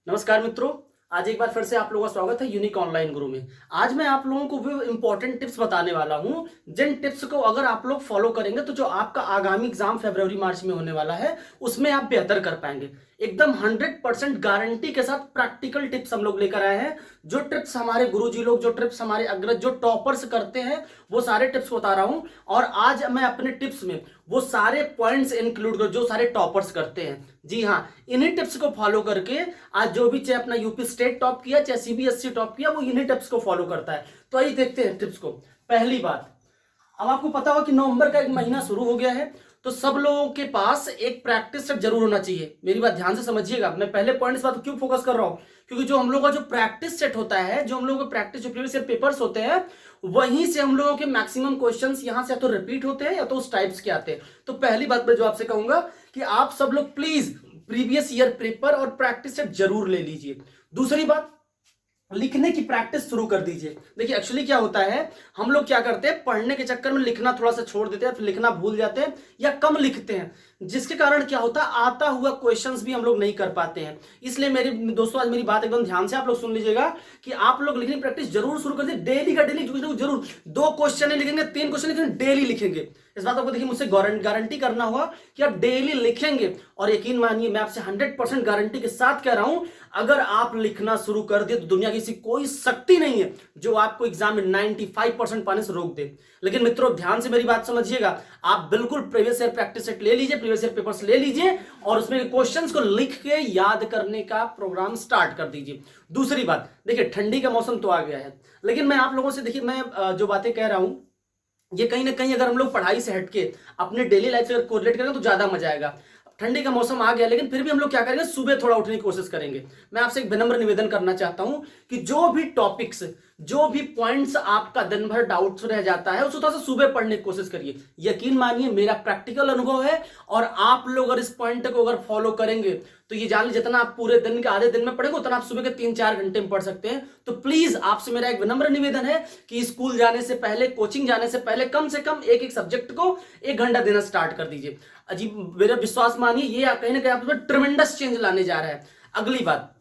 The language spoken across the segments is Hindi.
नमस्कार मित्रों। आज एक बार फिर से आप लोगों का स्वागत है यूनिक ऑनलाइन गुरु में। आज मैं आप लोगों को वो इंपॉर्टेंट टिप्स बताने वाला हूं जिन टिप्स को अगर आप लोग फॉलो करेंगे तो जो आपका आगामी एग्जाम फरवरी मार्च में होने वाला है उसमें आप बेहतर कर पाएंगे। एकदम 100% गारंटी के साथ प्रैक्टिकल टिप्स हम लोग लेकर आए हैं। जो टिप्स हमारे गुरुजी लोग, जो टिप्स हमारे अग्रज, जो टॉपर्स करते हैं, वो सारे टिप्स बता रहा हूं। और आज मैं अपने टिप्स में वो सारे पॉइंट्स इंक्लूड कर जो सारे टॉपर्स करते हैं। जी हाँ, इन्हीं टिप्स को फॉलो करके आज जो भी चाहे अपना यूपी स्टेट टॉप किया चाहे सीबीएसई टॉप किया, वो इन्हीं टिप्स को फॉलो करता है। तो आइए देखते हैं टिप्स को। पहली बात, अब आपको पता होगा कि नवंबर का एक महीना शुरू हो गया है, तो सब लोगों के पास एक प्रैक्टिस सेट जरूर होना चाहिए। मेरी बात ध्यान से समझिएगा। मैं पहले पॉइंट इस बात पर क्यों फोकस कर रहा हूं, क्योंकि जो हम लोगों का जो प्रैक्टिस सेट होता है, जो हम लोगों का प्रैक्टिस जो प्रीवियस ईयर पेपर्स होते हैं, वहीं से हम लोगों के मैक्सिमम क्वेश्चंस यहां से या तो रिपीट होते हैं या तो उस टाइप्स के आते हैं। तो पहली बात मैं जो आपसे कहूंगा कि आप सब लोग प्लीज प्रीवियस ईयर पेपर और प्रैक्टिस सेट जरूर ले लीजिए। दूसरी बात, लिखने की प्रैक्टिस शुरू कर दीजिए। देखिए एक्चुअली क्या होता है, हम लोग क्या करते हैं, पढ़ने के चक्कर में लिखना थोड़ा सा छोड़ देते हैं, फिर लिखना भूल जाते हैं या कम लिखते हैं, जिसके कारण क्या होता है, आता हुआ क्वेश्चंस भी हम लोग नहीं कर पाते हैं। इसलिए मेरे दोस्तों, आज मेरी बात एकदम ध्यान से आप लोग सुन लीजिएगा कि आप लोग लिखने की प्रैक्टिस जरूर शुरू कर दीजिए। डेली का डेली जरूर 2 क्वेश्चन लिखेंगे, 3 क्वेश्चन लिखेंगे, डेली लिखेंगे। इस बात को देखिए, मुझसे गारंटी करना होगा कि आप डेली लिखेंगे। और यकीन मानिए, मैं आपसे 100% गारंटी के साथ कह रहा हूं, अगर आप लिखना शुरू कर दिए तो दुनिया की ऐसी कोई शक्ति नहीं है जो आपको एग्जाम में 95% पाने से रोक दे। लेकिन मित्रों, ध्यान से मेरी बात समझिएगा। आप बिल्कुल प्रीवियस ईयर प्रैक्टिस सेट ले लीजिए, प्रीवियस ईयर पेपर्स ले लीजिए और उसमें क्वेश्चंस को लिख के याद करने का प्रोग्राम स्टार्ट कर दीजिए। दूसरी बात, देखिए ठंडी का मौसम तो आ गया है, लेकिन मैं आप लोगों से, देखिए मैं जो बातें कह रहा हूं, ये कहीं ना कहीं अगर हम लोग पढ़ाई से हटके अपने डेली लाइफ से अगर कोरिलेट करेंगे तो ज्यादा मजा आएगा। ठंडी का मौसम आ गया, लेकिन फिर भी हम लोग क्या करेंगे, सुबह थोड़ा उठने की कोशिश करेंगे। मैं आपसे एक विनम्र निवेदन करना चाहता हूं कि जो भी टॉपिक्स, जो भी पॉइंट्स आपका दिन भर डाउट्स रह जाता है, उसको थोड़ा सा सुबह पढ़ने की कोशिश करिए। यकीन मानिए, मेरा प्रैक्टिकल अनुभव है। और आप लोग अगर इस पॉइंट को अगर फॉलो करेंगे तो ये जान लीजिए, जितना आप पूरे दिन के आधे दिन में पढ़ेंगे उतना आप सुबह के 3-4 घंटे में पढ़ सकते हैं। तो प्लीज आपसे मेरा एक विनम्र निवेदन है कि स्कूल जाने से पहले, कोचिंग जाने से पहले कम से कम एक एक सब्जेक्ट को 1 घंटा देना स्टार्ट कर दीजिए। अजीब, मेरा विश्वास मानिए, ये कहीं ना कहीं आप ट्रेमेंडस चेंज लाने जा रहा है। अगली बात,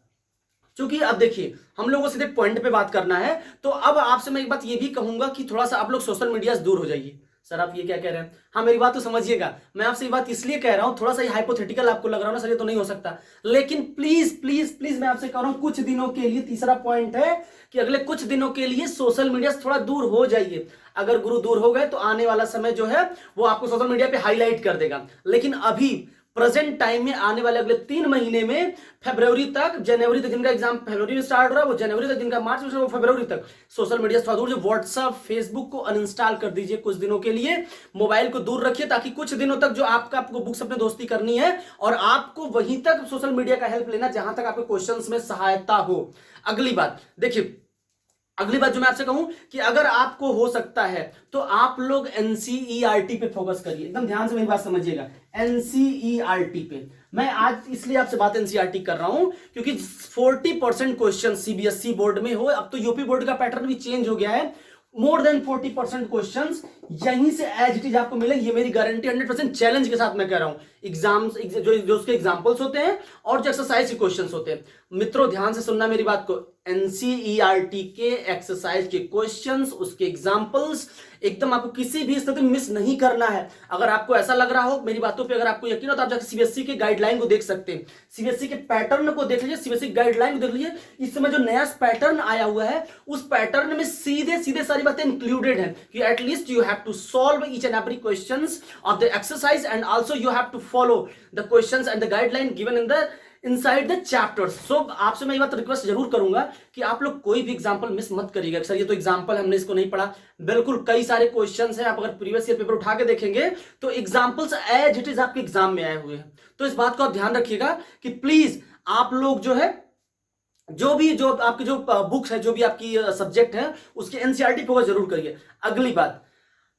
क्योंकि अब देखिए हम लोगों को सीधे पॉइंट पे बात करना है, तो अब आपसे मैं एक बात ये भी कहूंगा कि थोड़ा सा आप लोग सोशल मीडिया से दूर हो जाइए। सर आप ये क्या कह रहे हैं? हाँ, मेरी बात तो समझिएगा। मैं आपसे ये बात इसलिए कह रहा हूं, थोड़ा सा ये हाइपोथेटिकल आपको लग रहा हो ना, सर ये तो नहीं हो सकता, लेकिन प्लीज प्लीज प्लीज मैं आपसे कह रहा हूं, कुछ दिनों के लिए, तीसरा पॉइंट है कि अगले कुछ दिनों के लिए सोशल मीडिया से थोड़ा दूर हो जाइए। अगर गुरु दूर हो गए तो आने वाला समय जो है वो आपको सोशल मीडिया पे हाईलाइट कर देगा। लेकिन अभी प्रेजेंट टाइम में आने वाले अगले 3 महीने में, फरवरी तक, जनवरी तक जिनका एग्जाम फरवरी में स्टार्ट हो रहा है वो जनवरी तक, जिनका मार्च में वो फरवरी तक, सोशल मीडिया से थोड़ा दूर, जो व्हाट्सएप फेसबुक को अनइंस्टॉल कर दीजिए कुछ दिनों के लिए। मोबाइल को दूर रखिए ताकि कुछ दिनों तक जो आपको बुक्स अपने दोस्ती करनी है और आपको वहीं तक सोशल मीडिया का हेल्प लेना जहां तक आपके क्वेश्चंस में सहायता हो। अगली बात देखिए, अगली बात जो मैं आपसे कहूं कि अगर आपको हो सकता है तो आप लोग एनसीईआरटी पे फोकस करिए। एकदम ध्यान से मेरी बात समझिएगा, एनसीईआरटी पे। मैं आज इसलिए आपसे बात एनसीईआरटी कर रहा हूं क्योंकि 40% क्वेश्चन सीबीएसई बोर्ड में हो, अब तो यूपी बोर्ड का पैटर्न भी चेंज हो गया है, मोर देन 40% क्वेश्चंस यहीं से एज इट इज आपको मिले, ये मेरी गारंटी 100% चैलेंज के साथ मैं कह रहा हूं। एग्जाम्स जो उसके एग्जांपल्स होते हैं और जो एक्सरसाइज के क्वेश्चंस होते हैं, मित्रों ध्यान से सुनना मेरी बात को। एनसीईआरटी के एक्सरसाइज के क्वेश्चंस, उसके एग्जांपल्स एकदम आपको किसी भी स्थिति में मिस नहीं करना है। अगर आपको ऐसा लग रहा हो, मेरी बातों पे अगर आपको यकीन हो तो आप जाकर सीबीएसई के गाइडलाइन को देख सकते हैं, सीबीएसई के पैटर्न को देख लीजिए, सीबीएसई गाइडलाइन को देख लीजिए। इस समय जो नया पैटर्न आया हुआ है उस पैटर्न में सीधे सीधे सारी बातें इंक्लूडेड है कि at least you have to solve each and every questions of the exercise and also you have to follow the questions and the guideline given in the inside the chapters। so आपसे मैं ये बात रिक्वेस्ट जरूर करूंगा कि आप लोग कोई भी एग्जांपल मिस मत करिएगा। सर ये तो एग्जांपल हमने इसको नहीं पढ़ा, बिल्कुल कई सारे क्वेश्चंस हैं, आप अगर प्रीवियस ईयर पेपर उठा के देखेंगे तो एग्जांपल्स एज इट इज आपके एग्जाम में आए हुए हैं। तो इस बात को आप ध्यान रखिएगा कि प्लीज आप लोग जो है, जो आपकी जो बुक्स है, जो भी आपकी सब्जेक्ट है, उसके एनसीईआरटी फोकस जरूर करिए। अगली बात,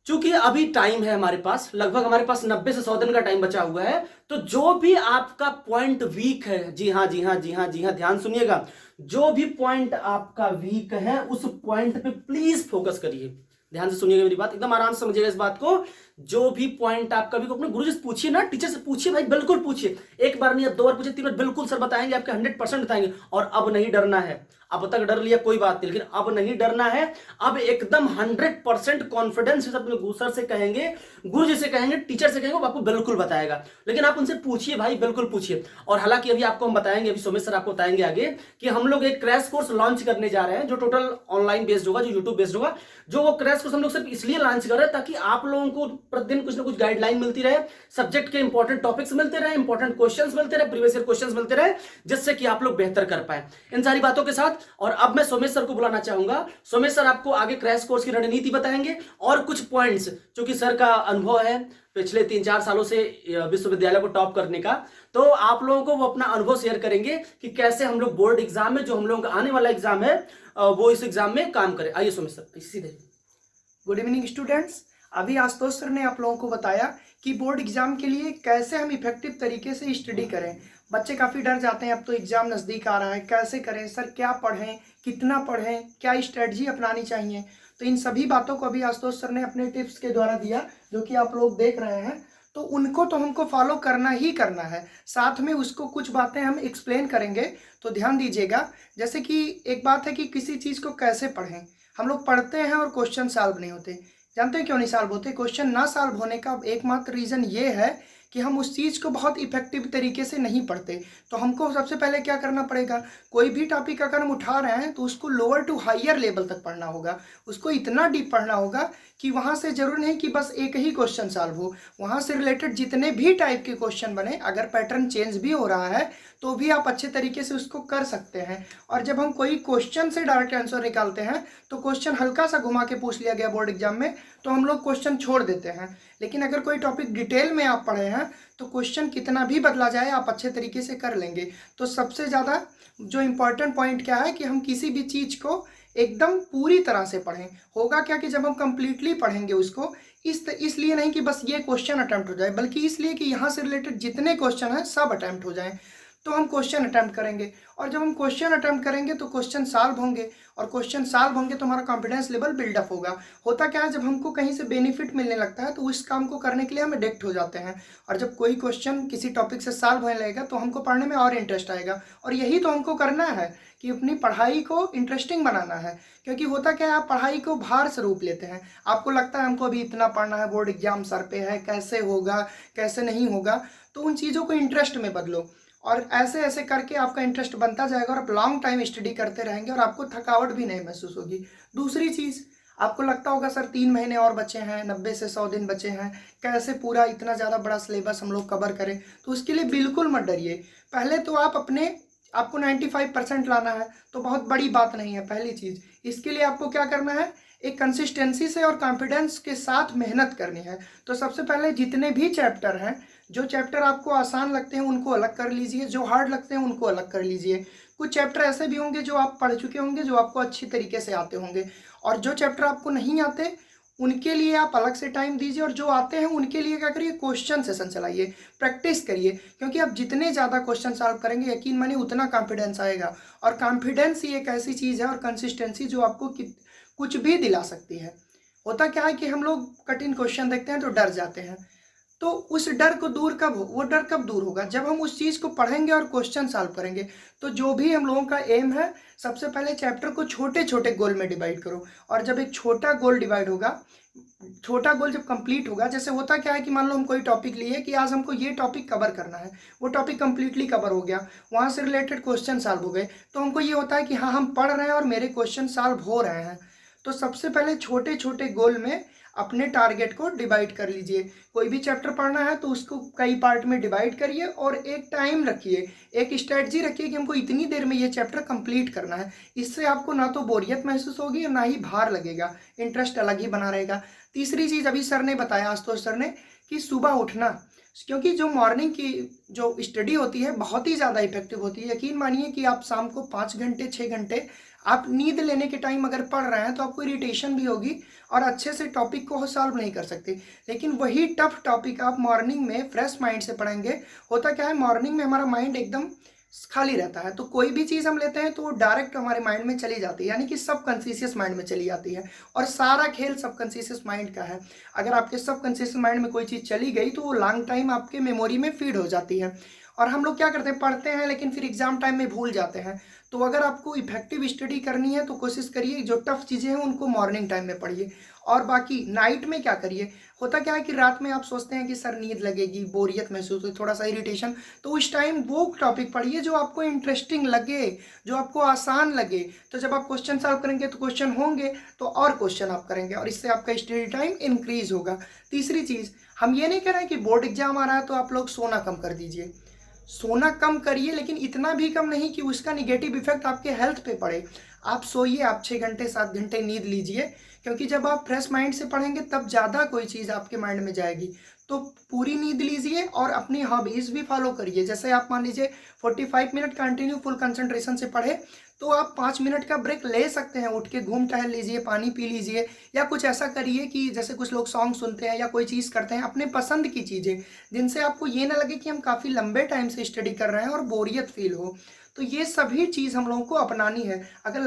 चूंकि अभी टाइम है हमारे पास, लगभग हमारे पास 90 से 100 दिन का टाइम बचा हुआ है, तो जो भी आपका पॉइंट वीक है, जी हाँ जी हाँ जी हाँ जी हाँ, ध्यान सुनिएगा, जो भी पॉइंट आपका वीक है उस पॉइंट पे प्लीज फोकस करिए। ध्यान से सुनिएगा मेरी बात, एकदम आराम से समझिएगा इस बात को। जो भी पॉइंट आप कभी को अपने गुरु जी से पूछिए ना, टीचर से पूछिए भाई, बिल्कुल पूछिए। एक बार नहीं, अब 2 बार पूछिए, 3 बार, बिल्कुल सर बताएंगे, आपके 100% बताएंगे। और अब नहीं डरना है। अब तक डर लिया कोई बात नहीं, लेकिन अब नहीं डरना है। अब एकदम 100% कॉन्फिडेंस से अपने गुरु सर से कहेंगे, गुरु जी से कहेंगे, टीचर से कहेंगे, वो आपको बिल्कुल बताएगा। लेकिन आप उनसे पूछिए भाई, बिल्कुल पूछिए। और हालांकि अभी आपको हम बताएंगे, अभी सोमेश सर आपको बताएंगे आगे कि हम लोग एक क्रैश कोर्स लॉन्च करने जा रहे हैं, जो टोटल ऑनलाइन बेस्ड होगा, जो यूट्यूब बेस्ड होगा। जो वो क्रैश कोर्स हम लोग सिर्फ इसलिए लॉन्च कर रहे हैं ताकि आप लोगों को प्रतिदिन कुछ ना कुछ गाइडलाइन मिलती रहे, सब्जेक्ट के इंपॉर्टेंट टॉपिक्स मिलते रहे, इंपॉर्टेंट क्वेश्चंस मिलते रहे, प्रीवियस ईयर क्वेश्चंस मिलते रहे, जिससे कि आप लोग बेहतर कर पाए। इन सारी बातों के साथ और अब मैं सोमेश सर को बुलाना चाहूंगा। सोमेश सर आपको आगे क्रैश कोर्स की रणनीति बताएंगे और कुछ पॉइंट्स, क्योंकि सर का अनुभव है पिछले 3-4 सालों से विश्वविद्यालय को टॉप करने का, तो आप लोगों को वो अपना अनुभव शेयर करेंगे कि कैसे हम लोग बोर्ड एग्जाम में, जो हम लोगों का आने वाला एग्जाम है, वो इस एग्जाम में काम करें। आइए सोमेश सर सीधे। Good evening students. अभी आशुतोष सर ने आप लोगों को बताया कि बोर्ड एग्जाम के लिए कैसे हम इफेक्टिव तरीके से स्टडी करें। बच्चे काफ़ी डर जाते हैं, अब तो एग्जाम नज़दीक आ रहा है, कैसे करें सर, क्या पढ़ें, कितना पढ़ें, क्या स्ट्रेटजी अपनानी चाहिए। तो इन सभी बातों को अभी आशुतोष सर ने अपने टिप्स के द्वारा दिया, जो कि आप लोग देख रहे हैं। तो उनको तो हमको फॉलो करना ही करना है, साथ में उसको कुछ बातें हम एक्सप्लेन करेंगे। तो ध्यान दीजिएगा, जैसे कि एक बात है कि किसी चीज़ को कैसे पढ़ें। हम लोग पढ़ते हैं और क्वेश्चन सॉल्व नहीं होते। जानते हैं क्यों नहीं सॉल्व होते? क्वेश्चन ना सॉल्व होने का एकमात्र रीज़न ये है कि हम उस चीज़ को बहुत इफेक्टिव तरीके से नहीं पढ़ते। तो हमको सबसे पहले क्या करना पड़ेगा, कोई भी टॉपिक अगर हम उठा रहे हैं तो उसको लोअर टू हायर लेवल तक पढ़ना होगा, उसको इतना डीप पढ़ना होगा कि वहाँ से जरूरी नहीं कि बस एक ही क्वेश्चन सॉल्व हो, वहाँ से रिलेटेड जितने भी टाइप के क्वेश्चन बने, अगर पैटर्न चेंज भी हो रहा है तो भी आप अच्छे तरीके से उसको कर सकते हैं। और जब हम कोई क्वेश्चन से डायरेक्ट आंसर निकालते हैं तो क्वेश्चन हल्का सा घुमा के पूछ लिया गया बोर्ड एग्जाम में तो हम लोग क्वेश्चन छोड़ देते हैं। लेकिन अगर कोई टॉपिक डिटेल में आप पढ़े हैं तो क्वेश्चन कितना भी बदला जाए आप अच्छे तरीके से कर लेंगे। तो सबसे ज़्यादा जो इम्पोर्टेंट पॉइंट क्या है कि हम किसी भी चीज़ को एकदम पूरी तरह से पढ़ें। होगा क्या कि जब हम कंप्लीटली पढ़ेंगे उसको, इसलिए नहीं कि बस ये क्वेश्चन अटैम्प्ट हो जाए, बल्कि इसलिए कि यहाँ से रिलेटेड जितने क्वेश्चन हैं सब अटैम्प्ट हो जाएं। तो हम क्वेश्चन अटैम्प्ट करेंगे, और जब हम क्वेश्चन अटैम्प्ट करेंगे तो क्वेश्चन सॉल्व होंगे, और क्वेश्चन सॉल्व होंगे तो हमारा कॉन्फिडेंस लेवल बिल्डअप होगा। होता क्या है, जब हमको कहीं से बेनिफिट मिलने लगता है तो उस काम को करने के लिए हम एडिक्ट हो जाते हैं, और जब कोई क्वेश्चन किसी टॉपिक से सॉल्व होने लगेगा तो हमको पढ़ने में और इंटरेस्ट आएगा। और यही तो हमको करना है कि अपनी पढ़ाई को इंटरेस्टिंग बनाना है। क्योंकि होता क्या है, आप पढ़ाई को भार स्वरूप लेते हैं, आपको लगता है हमको अभी इतना पढ़ना है, बोर्ड एग्जाम सर पे है, कैसे होगा कैसे नहीं होगा। तो उन चीज़ों को इंटरेस्ट में बदलो, और ऐसे ऐसे करके आपका इंटरेस्ट बनता जाएगा और आप लॉन्ग टाइम स्टडी करते रहेंगे और आपको थकावट भी नहीं महसूस होगी। दूसरी चीज़, आपको लगता होगा सर 3 महीने और बचे हैं, 90 से 100 दिन बचे हैं, कैसे पूरा इतना ज़्यादा बड़ा सिलेबस हम लोग कवर करें। तो उसके लिए बिल्कुल मत डरिए। पहले तो आपको 95% लाना है, तो बहुत बड़ी बात नहीं है। पहली चीज़, इसके लिए आपको क्या करना है, एक कंसिस्टेंसी से और कॉन्फिडेंस के साथ मेहनत करनी है। तो सबसे पहले जितने भी चैप्टर हैं, जो चैप्टर आपको आसान लगते हैं उनको अलग कर लीजिए, जो हार्ड लगते हैं उनको अलग कर लीजिए। कुछ चैप्टर ऐसे भी होंगे जो आप पढ़ चुके होंगे, जो आपको अच्छी तरीके से आते होंगे, और जो चैप्टर आपको नहीं आते उनके लिए आप अलग से टाइम दीजिए, और जो आते हैं उनके लिए क्या करिए, क्वेश्चन सेशन चलाइए, प्रैक्टिस करिए। क्योंकि आप जितने ज़्यादा क्वेश्चन सॉल्व करेंगे, यकीन मानिए उतना कॉन्फिडेंस आएगा। और कॉन्फिडेंस ही एक ऐसी चीज़ है, और कंसिस्टेंसी, जो आपको कुछ भी दिला सकती है। होता क्या है कि हम लोग कठिन क्वेश्चन देखते हैं तो डर जाते हैं, तो उस डर को वो डर कब दूर होगा, जब हम उस चीज़ को पढ़ेंगे और क्वेश्चन सॉल्व करेंगे। तो जो भी हम लोगों का एम है, सबसे पहले चैप्टर को छोटे छोटे गोल में डिवाइड करो, और जब एक छोटा गोल डिवाइड होगा, छोटा गोल जब कंप्लीट होगा, जैसे होता क्या है कि मान लो हम कोई टॉपिक लिए कि आज हमको ये टॉपिक कवर करना है, वो टॉपिक कंप्लीटली कवर हो गया, वहाँ से रिलेटेड क्वेश्चन सॉल्व हो गए, तो हमको ये होता है कि हाँ, हम पढ़ रहे हैं और मेरे क्वेश्चन सॉल्व हो रहे हैं। तो सबसे पहले छोटे छोटे गोल में अपने टारगेट को डिवाइड कर लीजिए। कोई भी चैप्टर पढ़ना है तो उसको कई पार्ट में डिवाइड करिए, और एक टाइम रखिए, एक स्ट्रेटजी रखिए कि हमको इतनी देर में ये चैप्टर कंप्लीट करना है। इससे आपको ना तो बोरियत महसूस होगी और ना ही भार लगेगा, इंटरेस्ट अलग ही बना रहेगा। तीसरी चीज़ अभी सर ने बताया, आशुतोष सर ने, कि सुबह उठना, क्योंकि जो मॉर्निंग की जो स्टडी होती है बहुत ही ज़्यादा इफेक्टिव होती है। यकीन मानिए कि आप शाम को 5 घंटे 6 घंटे आप नींद लेने के टाइम अगर पढ़ रहे हैं तो आपको इरिटेशन भी होगी और अच्छे से टॉपिक को सॉल्व नहीं कर सकते। लेकिन वही टफ टॉपिक आप मॉर्निंग में फ्रेश माइंड से पढ़ेंगे। होता क्या है, मॉर्निंग में हमारा माइंड एकदम खाली रहता है। तो कोई भी चीज़ हम लेते हैं तो वो डायरेक्ट हमारे माइंड में चली जाती है, यानी कि सबकॉन्शियस माइंड में चली जाती है। और सारा खेल सबकॉन्शियस माइंड का है। अगर आपके सबकॉन्शियस माइंड में कोई चीज़ चली गई तो वो लॉन्ग टाइम आपके मेमोरी में फीड हो जाती है। और हम लोग क्या करते हैं, पढ़ते हैं लेकिन फिर एग्जाम टाइम में भूल जाते हैं। तो अगर आपको इफेक्टिव स्टडी करनी है तो कोशिश करिए जो टफ चीज़ें हैं उनको मॉर्निंग टाइम में पढ़िए। और बाकी नाइट में क्या करिए, होता क्या है कि रात में आप सोचते हैं कि सर नींद लगेगी, बोरियत महसूस हो, थोड़ा सा इरिटेशन, तो उस टाइम वो टॉपिक पढ़िए जो आपको इंटरेस्टिंग लगे, जो आपको आसान लगे। तो जब आप क्वेश्चन सॉल्व करेंगे तो क्वेश्चन होंगे तो और क्वेश्चन आप करेंगे और इससे आपका स्टडी टाइम इंक्रीज होगा। तीसरी चीज़, हम ये नहीं कह रहे हैं कि बोर्ड एग्जाम आ रहा है तो आप लोग सोना कम कर दीजिए। सोना कम करिए लेकिन इतना भी कम नहीं कि उसका निगेटिव इफेक्ट आपके हेल्थ पे पड़े। आप सोइए, आप 6 घंटे 7 घंटे नींद लीजिए, क्योंकि जब आप फ्रेश माइंड से पढ़ेंगे तब ज़्यादा कोई चीज़ आपके माइंड में जाएगी। तो पूरी नींद लीजिए और अपनी हॉबीज़ भी फॉलो करिए। जैसे आप मान लीजिए 45 मिनट कंटिन्यू फुल कंसंट्रेशन से पढ़े तो आप 5 मिनट का ब्रेक ले सकते हैं, उठ के घूम टहल लीजिए, पानी पी लीजिए, या कुछ ऐसा करिए कि जैसे कुछ लोग सॉन्ग सुनते हैं या कोई चीज़ करते हैं अपने पसंद की चीज़ें, जिनसे आपको ये ना लगे कि हम काफ़ी लंबे टाइम से स्टडी कर रहे हैं और बोरियत फील हो। तो ये सभी चीज़ हम लोगों को अपनानी है। अगर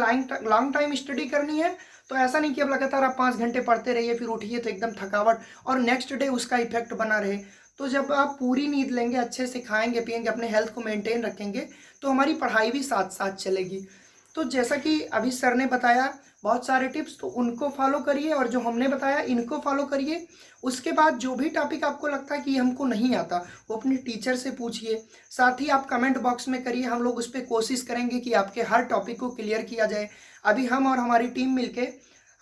लॉन्ग टाइम स्टडी करनी है तो ऐसा नहीं कि अब लगातार आप 5 घंटे पढ़ते रहिए फिर उठिए तो एकदम थकावट और नेक्स्ट डे उसका इफेक्ट बना रहे। तो जब आप पूरी नींद लेंगे, अच्छे से खाएंगे पिएंगे, अपने हेल्थ को मेंटेन रखेंगे, तो हमारी पढ़ाई भी साथ साथ चलेगी। तो जैसा कि अभी सर ने बताया बहुत सारे टिप्स, तो उनको फॉलो करिए और जो हमने बताया इनको फॉलो करिए। उसके बाद जो भी टॉपिक आपको लगता है कि हमको नहीं आता वो अपने टीचर से पूछिए। साथ ही आप कमेंट बॉक्स में करिए, हम लोग उस पर कोशिश करेंगे कि आपके हर टॉपिक को क्लियर किया जाए। अभी हम और हमारी टीम मिलके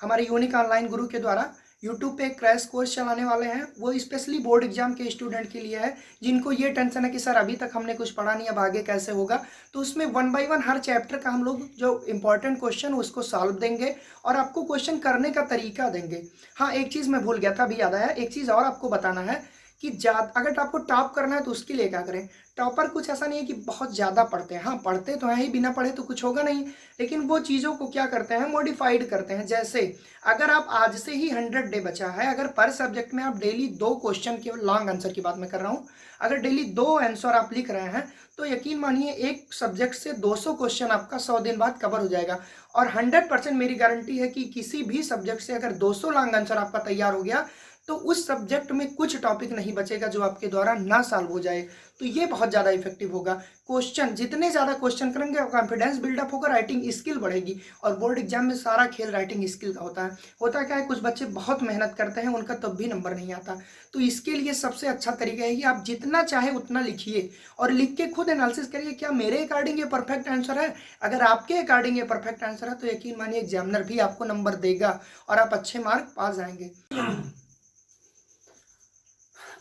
हमारे यूनिक ऑनलाइन गुरु के द्वारा यूट्यूब पे एक क्रैश कोर्स चलाने वाले हैं। वो स्पेशली बोर्ड एग्जाम के स्टूडेंट के लिए है जिनको ये टेंशन है कि सर अभी तक हमने कुछ पढ़ा नहीं, अब आगे कैसे होगा। तो उसमें 1 बाय 1 हर चैप्टर का हम लोग जो इंपॉर्टेंट क्वेश्चन उसको सॉल्व देंगे और आपको क्वेश्चन करने का तरीका देंगे। हाँ, एक चीज़ मैं भूल गया था, अभी याद आया, एक चीज़ और आपको बताना है कि अगर आपको टॉप करना है तो उसके लिए क्या करें। टॉपर कुछ ऐसा नहीं है कि बहुत ज़्यादा पढ़ते हैं, हाँ पढ़ते तो हैं ही, बिना पढ़े तो कुछ होगा नहीं, लेकिन वो चीज़ों को क्या करते हैं, मॉडिफाइड करते हैं। जैसे अगर आप आज से ही 100 डे बचा है, अगर पर सब्जेक्ट में आप डेली 2 क्वेश्चन के, लॉन्ग आंसर की बात मैं कर रहा हूँ, अगर डेली 2 आंसर आप लिख रहे हैं तो यकीन मानिए एक सब्जेक्ट से 200 क्वेश्चन आपका 100 दिन बाद कवर हो जाएगा। और 100% मेरी गारंटी है कि किसी भी सब्जेक्ट से अगर 200 लॉन्ग आंसर आपका तैयार हो गया तो उस सब्जेक्ट में कुछ टॉपिक नहीं बचेगा जो आपके द्वारा ना सॉल्व हो जाए। तो ये बहुत ज़्यादा इफेक्टिव होगा। क्वेश्चन जितने ज़्यादा क्वेश्चन करेंगे कॉन्फिडेंस बिल्डअप होगा, राइटिंग स्किल बढ़ेगी। और बोर्ड एग्जाम में सारा खेल राइटिंग स्किल का होता है। होता क्या है, कुछ बच्चे बहुत मेहनत करते हैं, उनका तब भी नंबर नहीं आता। तो इसके लिए सबसे अच्छा तरीका है कि आप जितना चाहे उतना लिखिए और लिख के खुद एनालिसिस करिए, क्या मेरे अकॉर्डिंग ये परफेक्ट आंसर है। अगर आपके अकॉर्डिंग ये परफेक्ट आंसर है तो यकीन मानिए एग्जामिनर भी आपको नंबर देगा और आप अच्छे मार्क पा जाएंगे।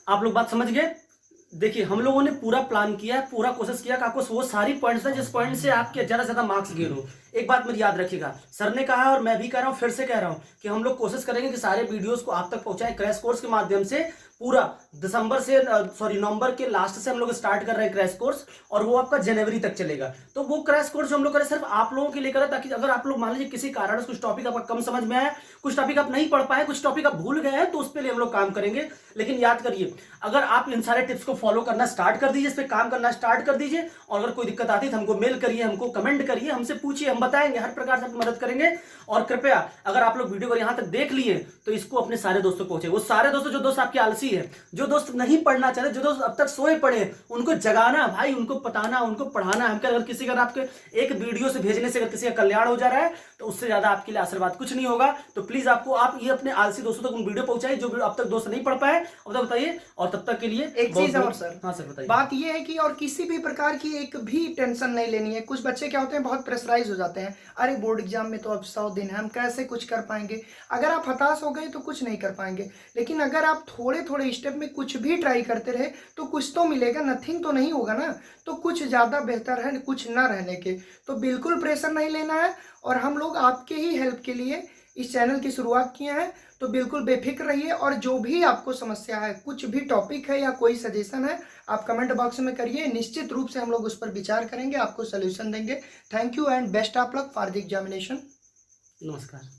आप लोग बात समझ गए। देखिए हम लोगों ने पूरा प्लान किया है, पूरा कोशिश किया कि आपको वो सारी पॉइंट्स है जिस पॉइंट से आपके ज्यादा से ज्यादा मार्क्स गेन हो। एक बात मेरी याद रखिएगा, सर ने कहा और मैं भी कह रहा हूं, फिर से कह रहा हूं कि हम लोग कोशिश करेंगे कि सारे वीडियोस को आप तक पहुंचाएं क्रैश कोर्स के माध्यम से। पूरा नवंबर के लास्ट से हम लोग स्टार्ट कर रहे हैं क्रैश कोर्स और वो आपका जनवरी तक चलेगा। तो वो क्रैश कोर्स जो हम लोग करें सिर्फ आप लोगों के लिए करें, ताकि अगर आप लोग मान लीजिए किसी कारण से कुछ टॉपिक आपका कम समझ में आया, कुछ टॉपिक आप नहीं पढ़ पाए, कुछ टॉपिक आप भूल गए हैं, तो उस पर हम लोग काम करेंगे। लेकिन याद करिए, अगर आप इन सारे टिप्स को फॉलो करना स्टार्ट कर दीजिए, इस पर काम करना स्टार्ट कर दीजिए, और अगर कोई दिक्कत आती है तो हमको मेल करिए, हमको कमेंट करिए, हमसे पूछिए, हम बताएंगे, हर प्रकार से आपकी मदद करेंगे। और कृपया अगर आप लोग वीडियो को यहां तक देख लिए तो इसको अपने सारे दोस्तों को पहुंचे। वो सारे दोस्तों जो दोस्त आपके आलसी है, जो दोस्त नहीं पढ़ना चाहते, जो दोस्त अब तक सोए पड़े, उनको जगाना भाई, उनको बताना, उनको पढ़ाना। हम अगर किसी का आपके एक वीडियो से भेजने से अगर किसी का कल्याण हो जा रहा है तो उससे ज्यादा आपके लिए आशीर्वाद कुछ नहीं होगा। तो प्लीज आप ये अपने आलसी दोस्तों तक वीडियो पहुंचाइए जो अब तक दोस्त नहीं पढ़ पाए, अब तक बताइए। और तब तक के लिए एक चीज और सर, हाँ सर बताइए। बात ये है कि और किसी भी प्रकार की एक भी टेंशन नहीं लेनी है। कुछ बच्चे क्या होते हैं, बहुत प्रेशराइज हो जाते हैं, अरे बोर्ड एग्जाम में तो अब 100 दिन है, हम कैसे कुछ कर पाएंगे। अगर आप हताश हो गए तो कुछ नहीं कर पाएंगे, लेकिन अगर आप थोड़े थोड़े स्टेप में कुछ भी ट्राई करते रहे तो कुछ तो मिलेगा, नथिंग तो नहीं होगा ना। तो कुछ ज़्यादा बेहतर है कुछ ना रहने के। तो बिल्कुल प्रेशर नहीं लेना है और हम लोग आपके ही हेल्प के लिए इस चैनल की शुरुआत किए हैं। तो बिल्कुल बेफिक्र रहिए और जो भी आपको समस्या है, कुछ भी टॉपिक है या कोई सजेशन है, आप कमेंट बॉक्स में करिए। निश्चित रूप से हम लोग उस पर विचार करेंगे, आपको सोल्यूशन देंगे। Thank you and best of luck for the examination. नमस्कार।